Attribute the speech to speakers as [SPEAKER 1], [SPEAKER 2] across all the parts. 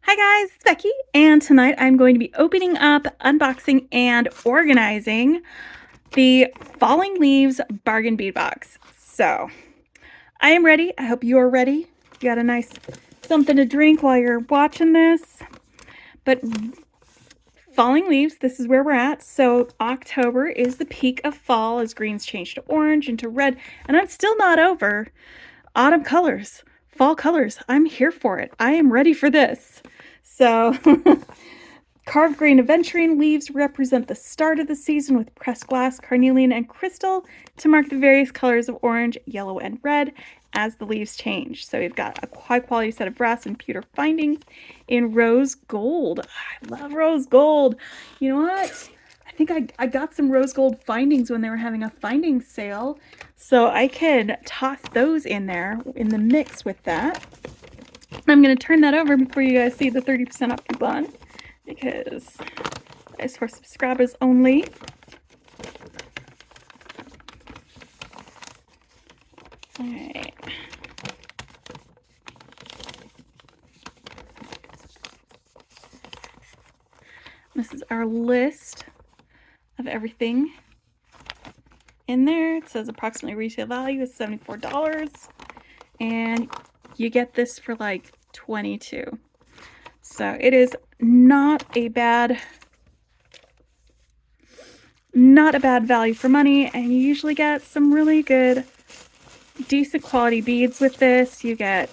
[SPEAKER 1] Hi guys, it's Becky, and tonight I'm going to be opening up, unboxing, and organizing the Falling Leaves Bargain Bead Box. So, I am ready. I hope you're ready. You got a nice something to drink while you're watching this. But Falling Leaves, this is where we're at. So, October is the peak of fall as greens change to orange and to red, and I'm still not over. Autumn colors, fall colors, I'm here for it. I am ready for this. So, carved green aventurine leaves represent the start of the season with pressed glass, carnelian, and crystal to mark the various colors of orange, yellow, and red as the leaves change. So we've got a high quality set of brass and pewter findings in rose gold. I love rose gold. You know what? I think I got some rose gold findings when they were having a findings sale. So I could toss those in there in the mix with that. I'm going to turn that over before you guys see the 30% off coupon, because it's for subscribers only. All right. This is our list of everything in there. It says approximately retail value is $74, and you get this for like $22. So it is not a bad value for money, and you usually get some really good, decent quality beads with this. You get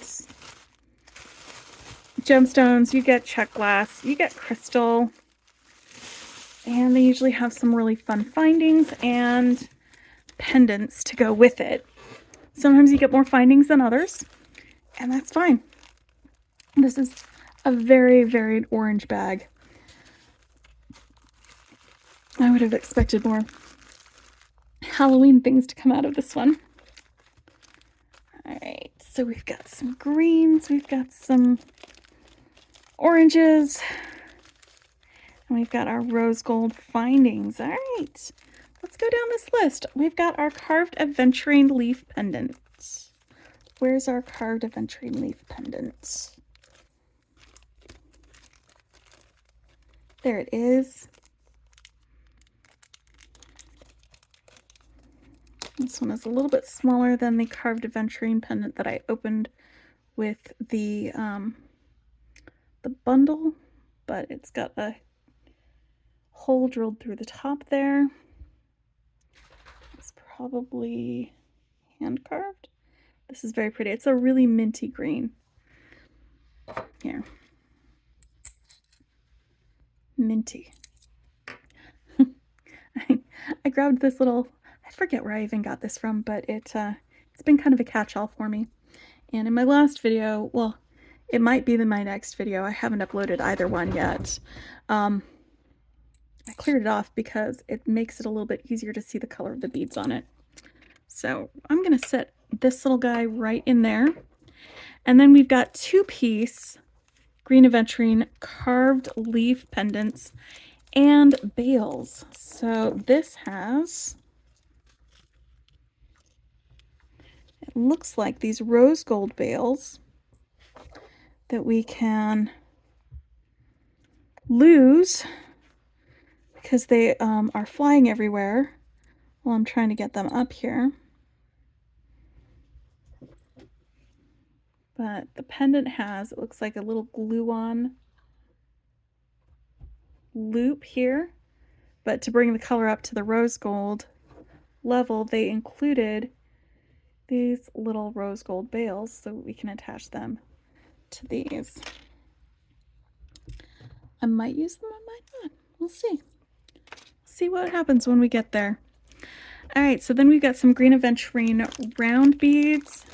[SPEAKER 1] gemstones, you get check glass, you get crystal, and they usually have some really fun findings and pendants to go with it. Sometimes you get more findings than others, and that's fine. This is a very varied orange bag. I would have expected more Halloween things to come out of this one. All right, so we've got some greens, we've got some oranges, and we've got our rose gold findings. All right, let's go down this list. We've got our carved aventurine leaf pendant. Where's our carved aventurine leaf pendant? There it is. This one is a little bit smaller than the carved aventurine pendant that I opened with the bundle, but it's got a hole drilled through the top there. It's probably hand carved. This is very pretty. It's a really minty green. Here. Minty. I grabbed this little, I forget where I even got this from, but it's been kind of a catch-all for me. And in my last video, well, it might be in my next video, I haven't uploaded either one yet. I cleared it off because it makes it a little bit easier to see the color of the beads on it. So I'm going to set this little guy right in there. And then we've got 2-piece green aventurine carved leaf pendants and bales. So this has, it looks like these rose gold bales that we can lose because they are flying everywhere while I'm trying to get them up here. But the pendant has, it looks like a little glue-on loop here. But to bring the color up to the rose gold level, they included these little rose gold bales so we can attach them to these. I might use them, I might not. We'll see. See what happens when we get there. All right, so then we've got some green aventurine round beads,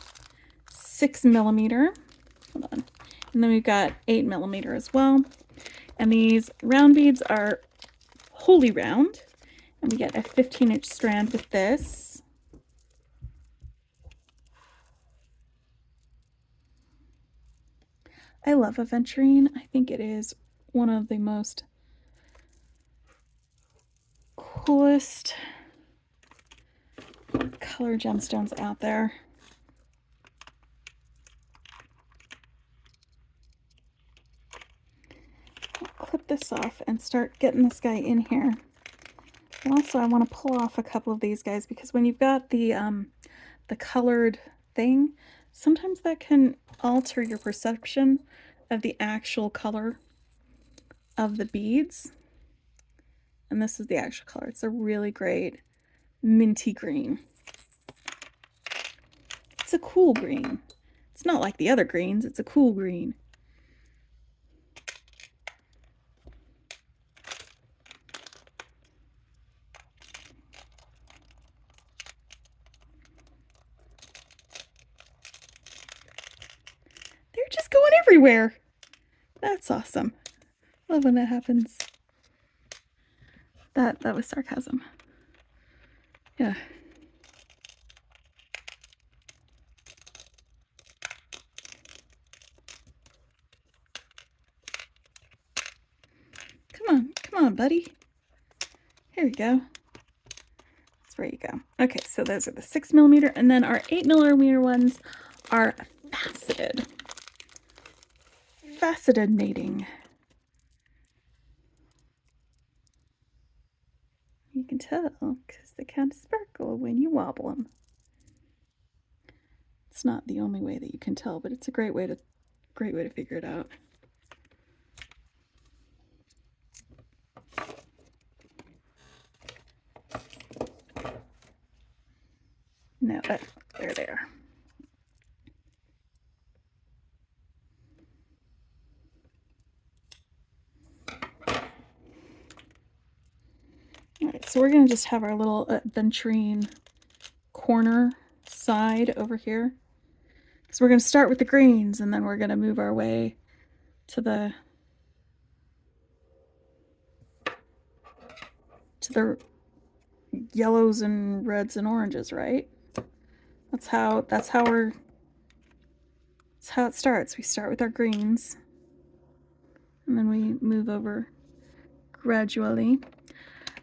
[SPEAKER 1] 6mm. Hold on. And then we've got 8mm as well. And these round beads are wholly round. And we get a 15-inch strand with this. I love aventurine. I think it is one of the most coolest color gemstones out there. clip this off and start getting this guy in here. And also I want to pull off a couple of these guys because when you've got the colored thing, sometimes that can alter your perception of the actual color of the beads. And this is the actual color. It's a really great minty green. It's a cool green. It's not like the other greens, it's a cool green. They're just going everywhere. That's awesome. Love when that happens. That was sarcasm. Yeah. Come on, buddy. Here we go. That's where you go. Okay, so those are the 6mm, and then our 8mm ones are faceted. Facetinating. You can tell because they kind of sparkle when you wobble them. It's not the only way that you can tell, but it's a great way to figure it out. No, there they are. Alright, so we're going to just have our little aventurine corner side over here. So we're going to start with the greens, and then we're going to move our way to the yellows and reds and oranges, right? That's how it starts. We start with our greens, and then we move over gradually.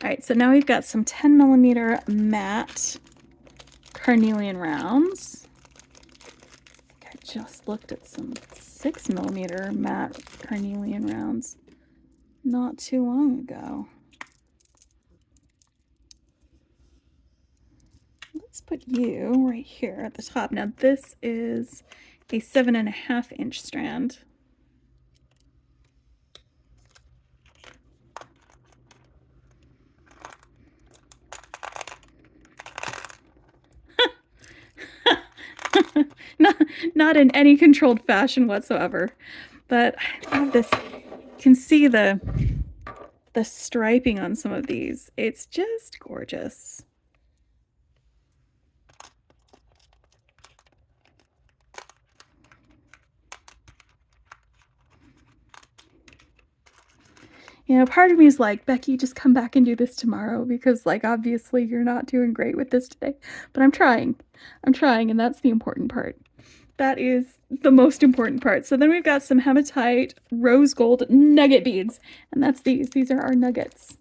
[SPEAKER 1] All right, so now we've got some 10mm matte carnelian rounds. I think I just looked at some 6mm matte carnelian rounds not too long ago. Let's put you right here at the top. Now this is a 7.5-inch strand. not in any controlled fashion whatsoever. But I love this. You can see the striping on some of these. It's just gorgeous. You know, part of me is like, Becky, just come back and do this tomorrow because, like, obviously you're not doing great with this today. But I'm trying, and that's the important part. That is the most important part. So then we've got some hematite rose gold nugget beads, and that's these. These are our nuggets.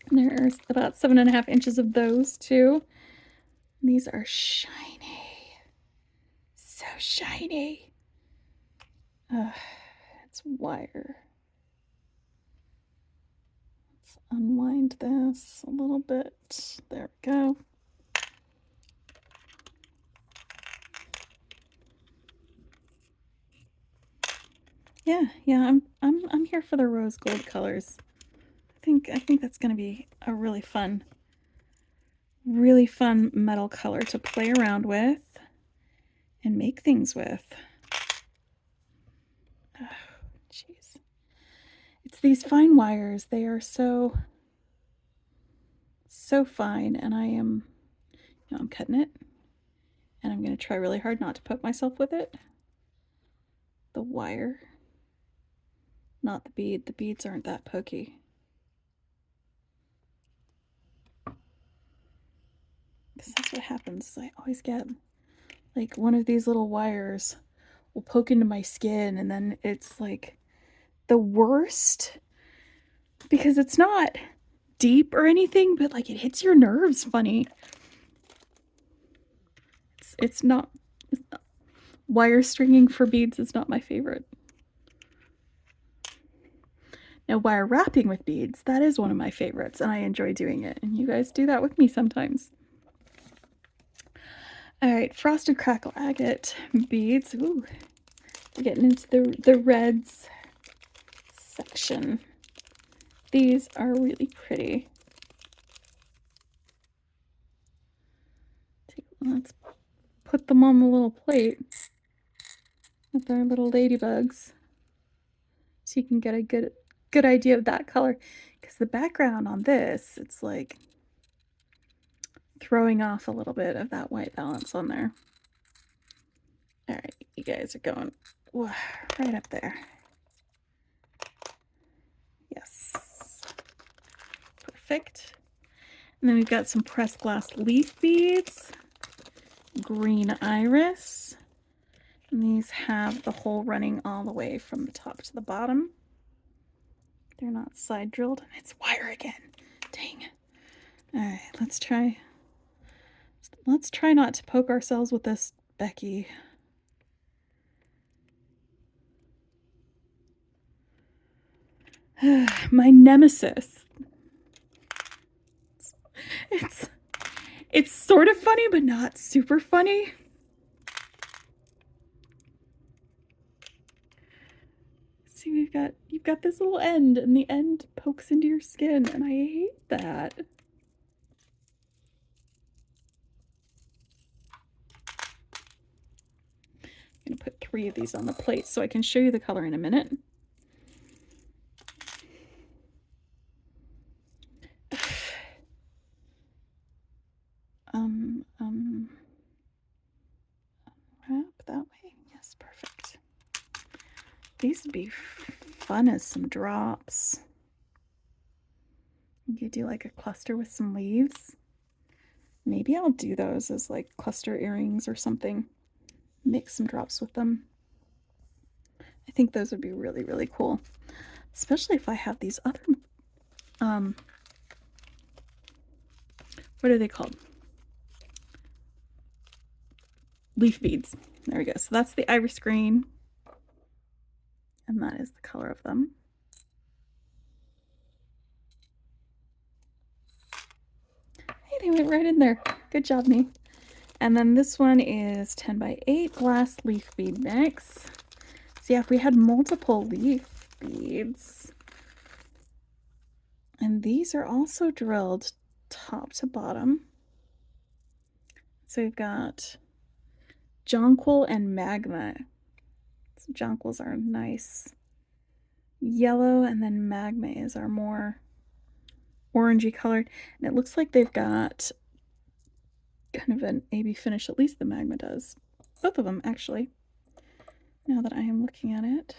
[SPEAKER 1] And there's about 7.5 inches of those too. And these are shiny, so shiny. It's wire. Let's unwind this a little bit. There we go. Yeah, I'm here for the rose gold colors. I think that's going to be a really fun metal color to play around with and make things with. Oh, jeez. It's these fine wires. They are so fine, and I'm cutting it, and I'm going to try really hard not to poke myself with it. The wire, not the bead. The beads aren't that pokey. Because that's what happens. I always get like one of these little wires will poke into my skin, and then it's like the worst because it's not deep or anything, but like it hits your nerves funny. It's not Wire stringing for beads is not my favorite. Now, wire wrapping with beads, that is one of my favorites, and I enjoy doing it. And you guys do that with me sometimes. All right, frosted crackle agate beads. Ooh, we're getting into the reds section. These are really pretty. Let's put them on the little plate with our little ladybugs so you can get a good idea of that color, because the background on this, it's like throwing off a little bit of that white balance on there. All right, you guys are going right up there. Yes, perfect. And then we've got some pressed glass leaf beads, green iris, and these have the hole running all the way from the top to the bottom. They're not side drilled, and it's wire again. Dang. All right, let's try not to poke ourselves with this, Beki. My nemesis. It's sort of funny, but not super funny. See, you've got this little end, and the end pokes into your skin, and I hate that. I'm gonna put 3 of these on the plate so I can show you the color in a minute. Wrap that way. Yes, perfect. These would be fun as some drops. You could do like a cluster with some leaves. Maybe I'll do those as like cluster earrings or something. Mix some drops with them. I think those would be really, really cool. Especially if I have these other, what are they called? Leaf beads. There we go. So that's the iris green. And that is the color of them. Hey, they went right in there. Good job, me. And then this one is 10 by 8 glass leaf bead mix. So yeah, if we had multiple leaf beads, and these are also drilled top to bottom. So we've got jonquil and magma. So jonquils are nice yellow, and then magma is our more orangey colored. And it looks like they've got kind of an AB finish, at least the magma does. Both of them, actually, now that I am looking at it.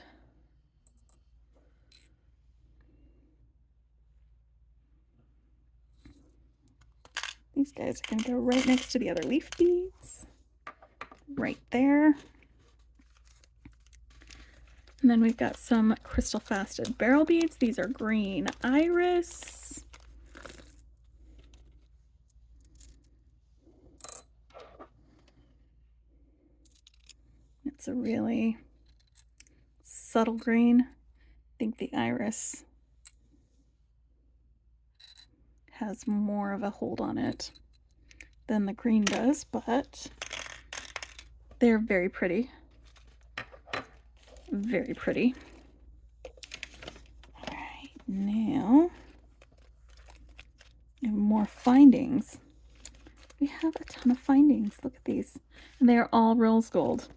[SPEAKER 1] These guys are going to go right next to the other leaf beads. Right there. And then we've got some crystal faceted barrel beads. These are green iris. It's a really subtle green. I think the iris has more of a hold on it than the green does, but they're very pretty. Very pretty. All right, now we have more findings. We have a ton of findings. Look at these. And they are all rose gold.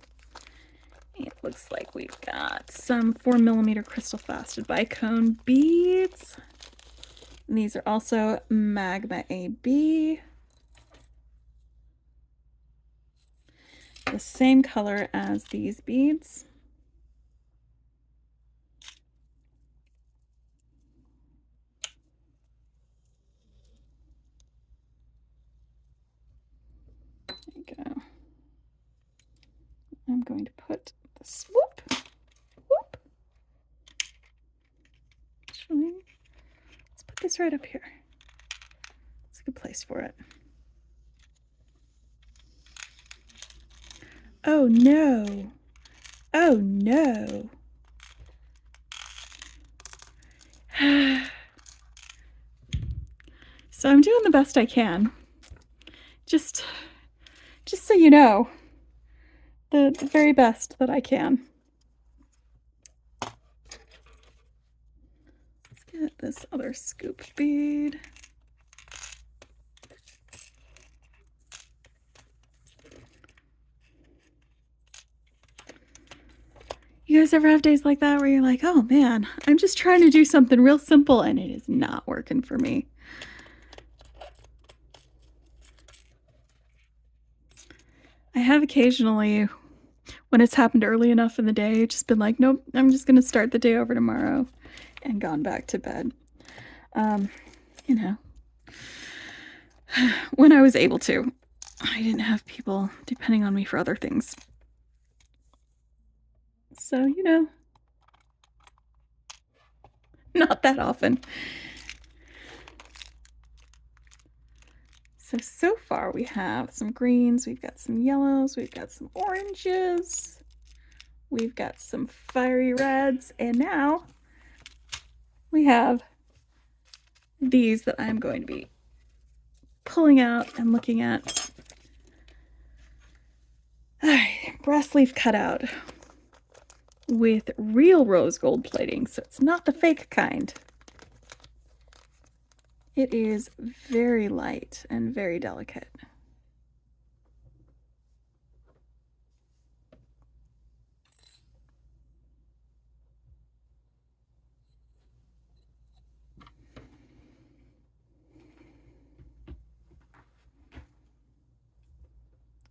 [SPEAKER 1] It looks like we've got some 4mm crystal faceted bicone beads. And these are also magma AB. The same color as these beads. There you go. I'm going to put the swoop. Whoop. Let's put this right up here. It's a good place for it. Oh no. Oh no. So I'm doing the best I can. Just so you know, the very best that I can. Let's get this other scoop bead. You guys ever have days like that where you're like, oh man, I'm just trying to do something real simple and it is not working for me? I have occasionally, when it's happened early enough in the day, just been like, nope, I'm just going to start the day over tomorrow and gone back to bed. You know, when I was able to. I didn't have people depending on me for other things. So, you know, not that often. So far we have some greens, we've got some yellows, we've got some oranges, we've got some fiery reds, and now we have these that I'm going to be pulling out and looking at. Brass leaf cutout with real rose gold plating, so it's not the fake kind. It is very light and very delicate.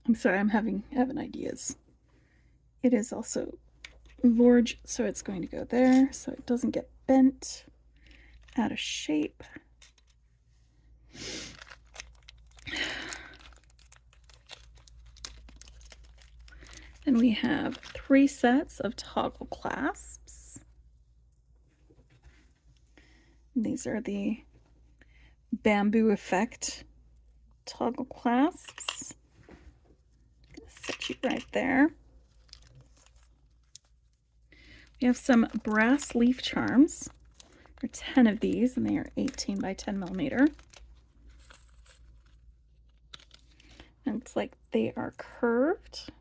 [SPEAKER 1] I'm sorry, I'm having ideas. It is also large, so it's going to go there so it doesn't get bent out of shape. Then we have 3 sets of toggle clasps. And these are the bamboo effect toggle clasps. I'm going to set you right there. We have some brass leaf charms. There are 10 of these, and they are 18 by 10 millimeter. And it's like they are curved.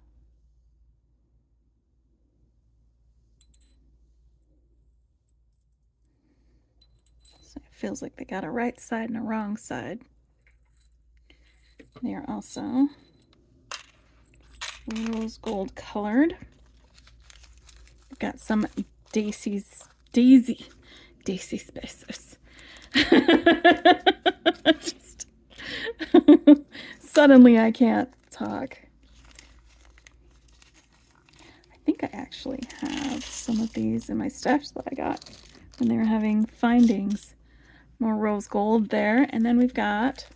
[SPEAKER 1] So it feels like they got a right side and a wrong side. They are also rose gold colored. We've got some daisy spaces. Just suddenly I can't talk. I think I actually have some of these in my stash that I got when they were having findings. More rose gold there. And then we've got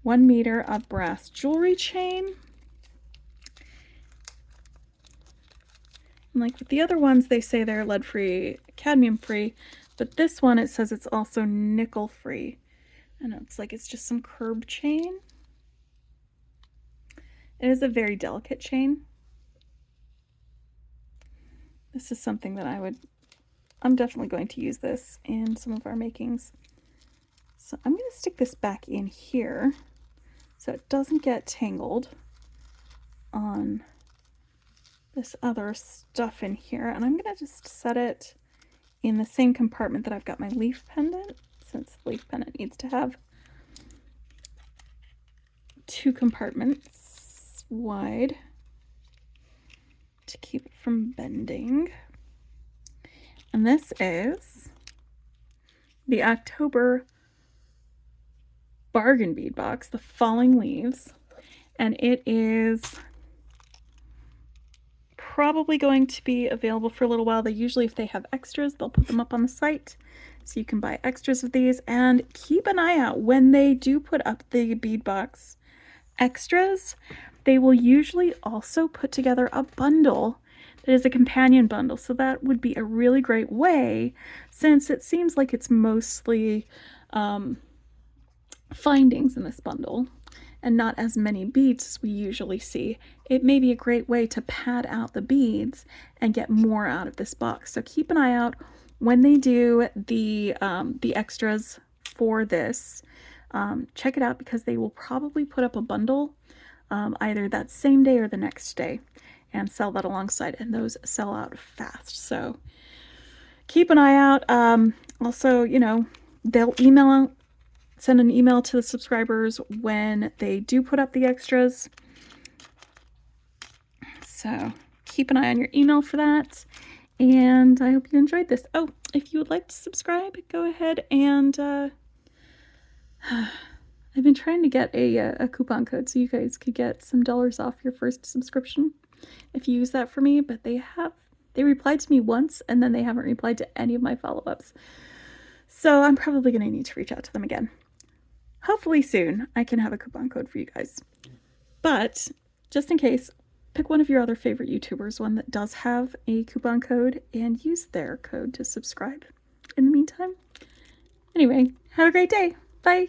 [SPEAKER 1] 1 meter of brass jewelry chain. And like with the other ones, they say they're lead-free, cadmium-free, but this one, it says it's also nickel-free. And it's like it's just some curb chain. It is a very delicate chain. This is something that I'm definitely going to use this in some of our makings. So I'm going to stick this back in here so it doesn't get tangled on this other stuff in here. And I'm going to just set it in the same compartment that I've got my leaf pendant, since the leaf pendant needs to have 2 compartments wide to keep it from bending. And this is the October Bargain Bead Box, the Falling Leaves, and it is probably going to be available for a little while. They usually, if they have extras, they'll put them up on the site, so you can buy extras of these. And keep an eye out when they do put up the bead box extras. They will usually also put together a bundle that is a companion bundle, so that would be a really great way, since it seems like it's mostly findings in this bundle, and not as many beads as we usually see, it may be a great way to pad out the beads and get more out of this box. So keep an eye out when they do the extras for this. Check it out, because they will probably put up a bundle either that same day or the next day and sell that alongside, and those sell out fast. So keep an eye out. Also, you know, they'll send an email to the subscribers when they do put up the extras. So keep an eye on your email for that. And I hope you enjoyed this. Oh, if you would like to subscribe, go ahead and I've been trying to get a coupon code so you guys could get some dollars off your first subscription if you use that for me, but they replied to me once and then they haven't replied to any of my follow-ups. So I'm probably going to need to reach out to them again. Hopefully soon I can have a coupon code for you guys. But just in case, pick one of your other favorite YouTubers, one that does have a coupon code, and use their code to subscribe. In the meantime, anyway, have a great day. Bye.